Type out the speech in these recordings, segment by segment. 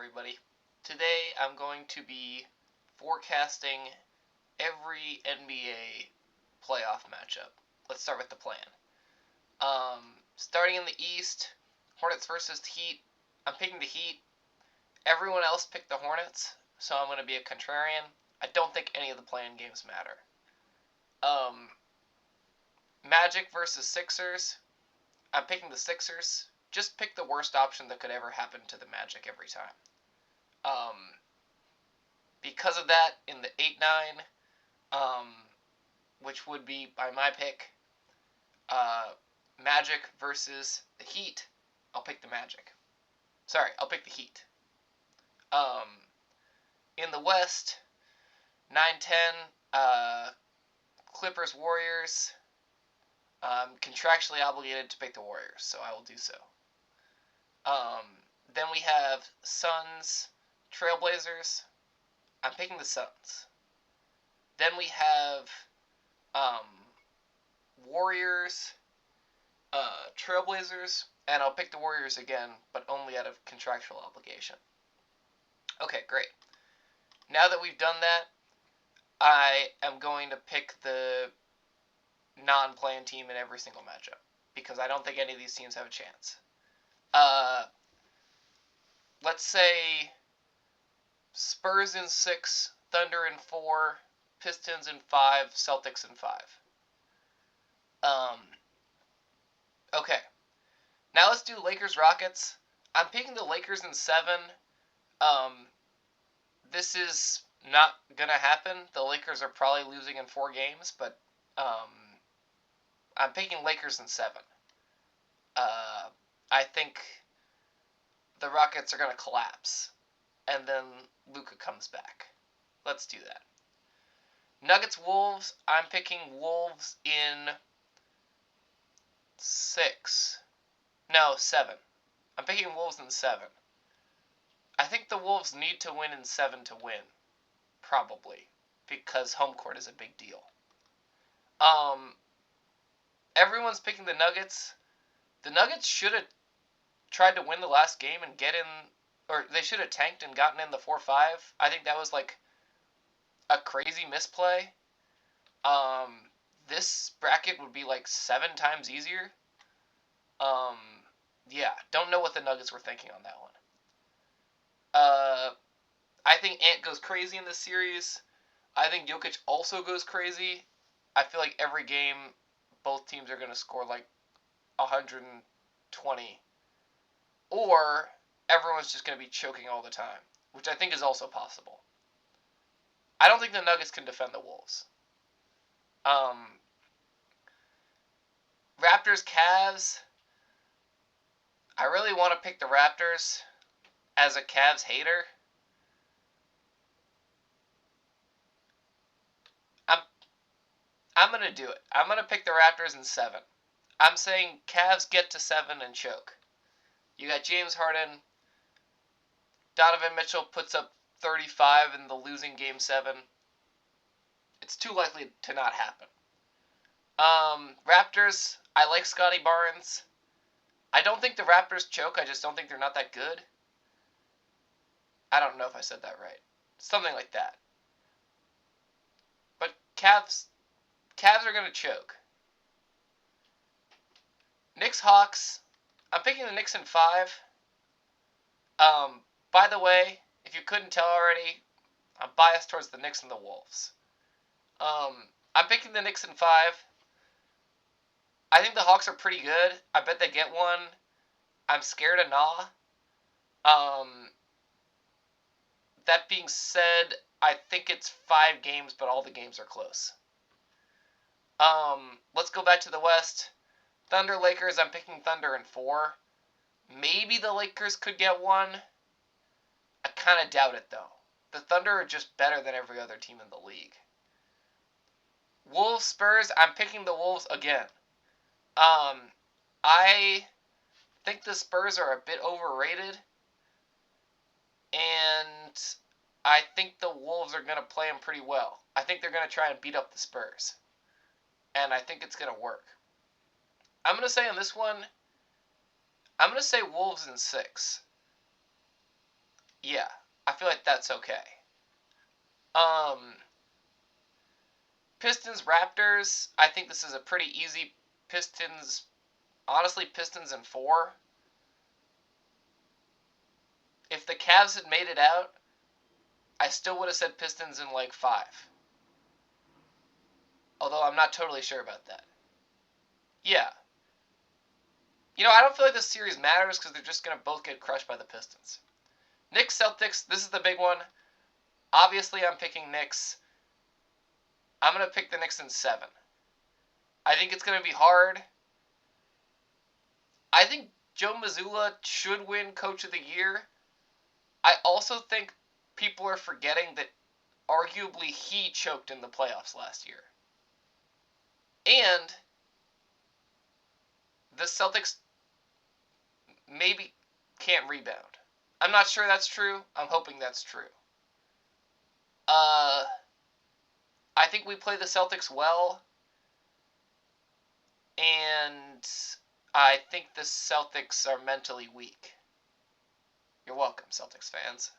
everybody. Today I'm going to be forecasting every NBA playoff matchup. Let's start with the plan. Starting in the East, Hornets versus Heat. I'm picking the Heat. Everyone else picked the Hornets, so I'm going to be a contrarian. I don't think any of the play-in games matter. Magic versus Sixers. I'm picking the Sixers. Just pick the worst option that could ever happen to the Magic every time. Because of that, in the 8-9, which would be by my pick, Magic versus the Heat, I'll pick the Magic. Sorry, I'll pick the Heat. In the West, 9-10, Clippers Warriors. I'm contractually obligated to pick the Warriors, so I will do so. Then we have Suns Trailblazers. I'm picking the Suns. Then we have Warriors Trailblazers, and I'll pick the Warriors again, but only out of contractual obligation. Okay, great. Now that we've done that, I am going to pick the non-playing team in every single matchup, because I don't think any of these teams have a chance. Let's say Spurs in 6, Thunder in 4, Pistons in 5, Celtics in 5. Okay. Now let's do Lakers-Rockets. I'm picking the Lakers in 7. This is not going to happen. The Lakers are probably losing in 4 games, but I'm picking Lakers in 7. I think the Rockets are going to collapse, and then Luka comes back. Let's do that. Nuggets-Wolves, I'm picking Wolves in 6. No, 7. I'm picking Wolves in 7. I think the Wolves need to win in 7 to win. Probably. Because home court is a big deal. Everyone's picking the Nuggets. The Nuggets should have tried to win the last game and get in, or they should have tanked and gotten in the 4-5. I think that was like a crazy misplay. This bracket would be like 7 times easier. Yeah, don't know what the Nuggets were thinking on that one. I think Ant goes crazy in this series. I think Jokic also goes crazy. I feel like every game, both teams are going to score like 120. Or everyone's just going to be choking all the time, which I think is also possible. I don't think the Nuggets can defend the Wolves. Raptors, Cavs. I really want to pick the Raptors as a Cavs hater. I'm going to do it. I'm going to pick the Raptors in 7. I'm saying Cavs get to 7 and choke. You got James Harden. Donovan Mitchell puts up 35 in the losing Game 7. It's too likely to not happen. Raptors, I like Scotty Barnes. I don't think the Raptors choke. I just don't think they're not that good. I don't know if I said that right. Something like that. But Cavs are going to choke. Knicks, Hawks. I'm picking the Knicks in 5. By the way, if you couldn't tell already, I'm biased towards the Knicks and the Wolves. I'm picking the Knicks in 5. I think the Hawks are pretty good. I bet they get one. I'm scared of Nah. That being said, I think it's 5 games, but all the games are close. Let's go back to the West. Thunder, Lakers, I'm picking Thunder in 4. Maybe the Lakers could get one. I kind of doubt it, though. The Thunder are just better than every other team in the league. Wolves, Spurs, I'm picking the Wolves again. I think the Spurs are a bit overrated. And I think the Wolves are going to play them pretty well. I think they're going to try and beat up the Spurs. And I think it's going to work. I'm going to say on this one, I'm going to say Wolves in 6. Yeah, I feel like that's okay. Um, Pistons Raptors. I think this is a pretty easy Pistons. Honestly, Pistons in 4. If the Cavs had made it out, I still would have said Pistons in like 5. Although I'm not totally sure about that. Yeah. I don't feel like this series matters because they're just going to both get crushed by the Pistons. Knicks Celtics, this is the big one. Obviously, I'm picking Knicks. I'm going to pick the Knicks in 7. I think it's going to be hard. I think Joe Mazzulla should win Coach of the Year. I also think people are forgetting that arguably he choked in the playoffs last year. And the Celtics maybe can't rebound. I'm not sure that's true. I'm hoping that's true. I think we play the Celtics well. And I think the Celtics are mentally weak. You're welcome, Celtics fans.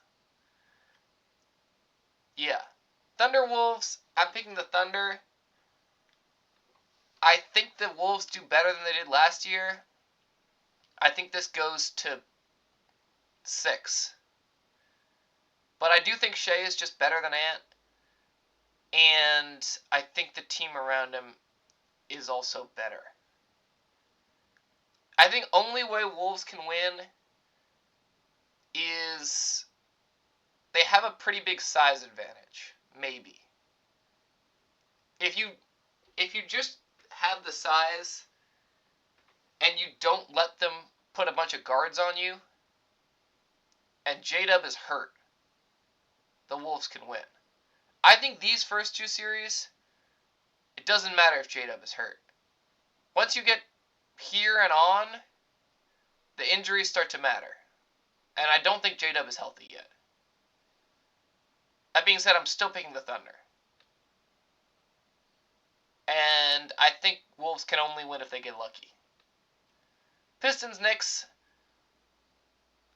Yeah. Thunder Wolves, I'm picking the Thunder. I think the Wolves do better than they did last year. I think this goes to 6. But I do think Shea is just better than Ant. And I think the team around him is also better. I think only way Wolves can win is they have a pretty big size advantage. Maybe. If you just have the size and you don't let them put a bunch of guards on you, and J-Dub is hurt, the Wolves can win. I think these first 2 series, it doesn't matter if J-Dub is hurt. Once you get here and on, the injuries start to matter. And I don't think J-Dub is healthy yet. That being said, I'm still picking the Thunder. And I think Wolves can only win if they get lucky. Pistons, Knicks.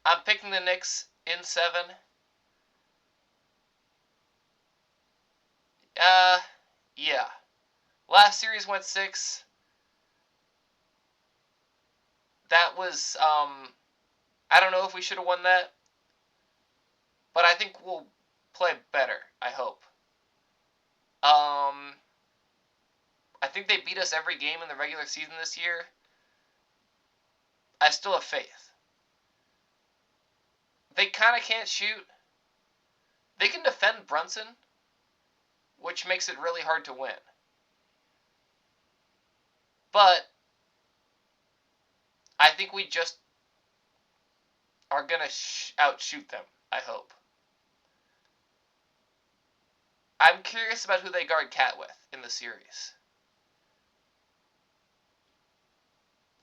I'm picking the Knicks in 7. Yeah. Last series went 6. That was, I don't know if we should have won that. But I think we'll play better, I hope. I think they beat us every game in the regular season this year. I still have faith. They kind of can't shoot. They can defend Brunson, which makes it really hard to win. But I think we just are going to outshoot them, I hope. I'm curious about who they guard Cat with in the series.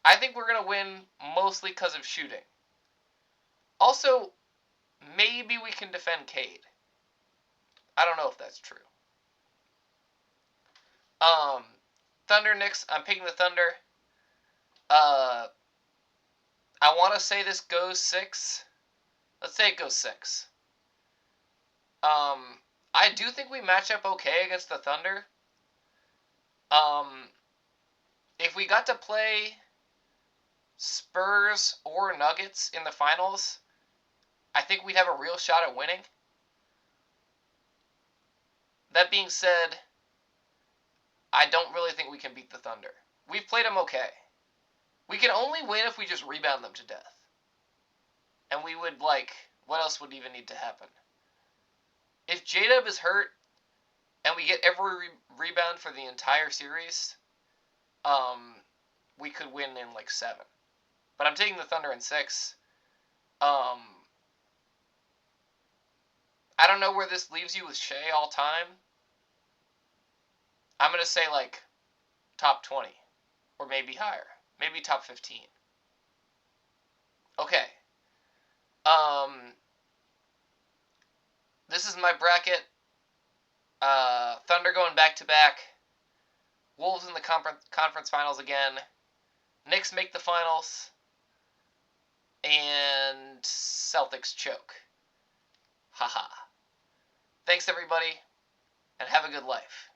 I think we're going to win mostly because of shooting. Also, maybe we can defend Cade. I don't know if that's true. Thunder Knicks, I'm picking the Thunder. I want to say this goes 6. Let's say it goes 6. I do think we match up okay against the Thunder. If we got to play Spurs or Nuggets in the finals, I think we'd have a real shot at winning. That being said, I don't really think we can beat the Thunder. We've played them okay. We can only win if we just rebound them to death. And we would, what else would even need to happen? If J-Dub is hurt, and we get every rebound for the entire series, we could win in, 7. But I'm taking the Thunder in 6. I don't know where this leaves you with Shea all time. I'm going to say, top 20. Or maybe higher. Maybe top 15. Okay. This is my bracket. Thunder going back-to-back. Wolves in the conference finals again. Knicks make the finals. And Celtics choke. Haha. Thanks, everybody, and have a good life.